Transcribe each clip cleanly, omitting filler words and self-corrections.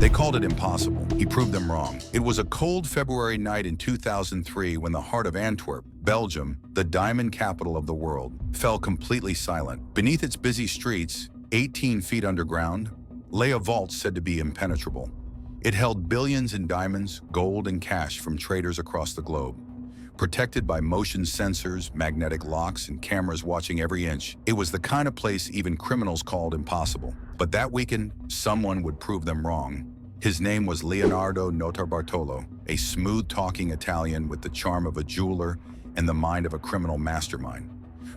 They called it impossible. He proved them wrong. It was a cold February night in 2003 when the heart of Antwerp, Belgium, the diamond capital of the world, fell completely silent. Beneath its busy streets, 18 feet underground, lay a vault said to be impenetrable. It held billions in diamonds, gold, and cash from traders across the globe. Protected by motion sensors, magnetic locks, and cameras watching every inch, it was the kind of place even criminals called impossible. But that weekend, someone would prove them wrong. His name was Leonardo Notarbartolo, a smooth-talking Italian with the charm of a jeweler and the mind of a criminal mastermind.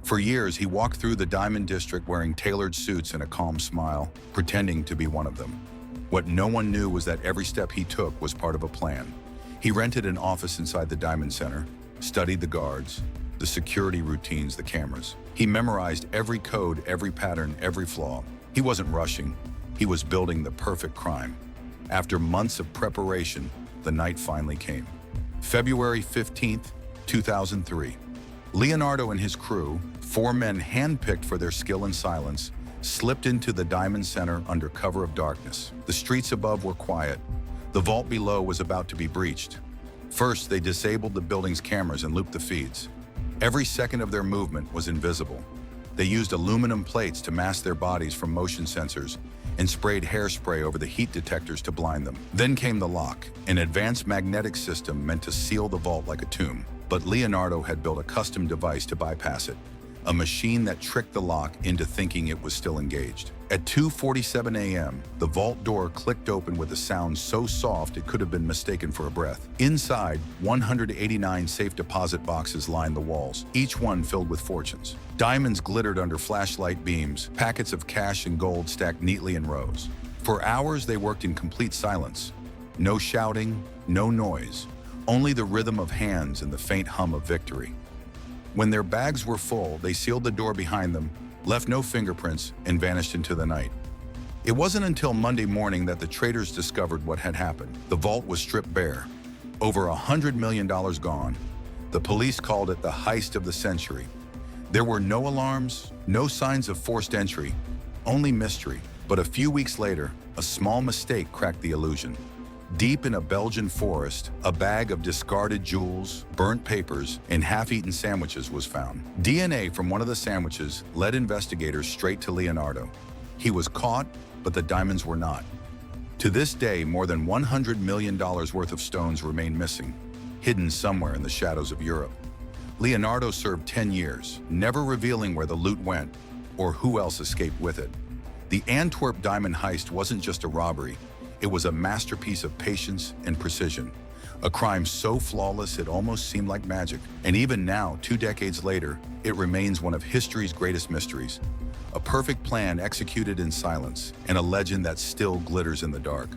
For years, he walked through the diamond district wearing tailored suits and a calm smile, pretending to be one of them. What no one knew was that every step he took was part of a plan. He rented an office inside the Diamond Center, studied the guards, the security routines, the cameras. He memorized every code, every pattern, every flaw. He wasn't rushing. He was building the perfect crime. After months of preparation, the night finally came. February 15th, 2003. Leonardo and his crew, 4 men handpicked for their skill and silence, slipped into the Diamond Center under cover of darkness. The streets above were quiet. The vault below was about to be breached. First, they disabled the building's cameras and looped the feeds. Every second of their movement was invisible. They used aluminum plates to mask their bodies from motion sensors and sprayed hairspray over the heat detectors to blind them. Then came the lock, an advanced magnetic system meant to seal the vault like a tomb. But Leonardo had built a custom device to bypass it, a machine that tricked the lock into thinking it was still engaged. At 2:47 a.m., the vault door clicked open with a sound so soft it could have been mistaken for a breath. Inside, 189 safe deposit boxes lined the walls, each one filled with fortunes. Diamonds glittered under flashlight beams, packets of cash and gold stacked neatly in rows. For hours, they worked in complete silence. No shouting, no noise, only the rhythm of hands and the faint hum of victory. When their bags were full, they sealed the door behind them, left no fingerprints, and vanished into the night. It wasn't until Monday morning that the traders discovered what had happened. The vault was stripped bare. Over $100 million gone. The police called it the heist of the century. There were no alarms, no signs of forced entry, only mystery. But a few weeks later, a small mistake cracked the illusion. Deep in a Belgian forest, a bag of discarded jewels, burnt papers, and half-eaten sandwiches was found. DNA from one of the sandwiches led investigators straight to Leonardo. He was caught, but the diamonds were not. To this day, more than $100 million worth of stones remain missing, hidden somewhere in the shadows of Europe. Leonardo served 10 years, never revealing where the loot went or who else escaped with it. The Antwerp diamond heist wasn't just a robbery. It was a masterpiece of patience and precision, a crime so flawless it almost seemed like magic. And even now, 2 decades later, it remains one of history's greatest mysteries. A perfect plan executed in silence, and a legend that still glitters in the dark.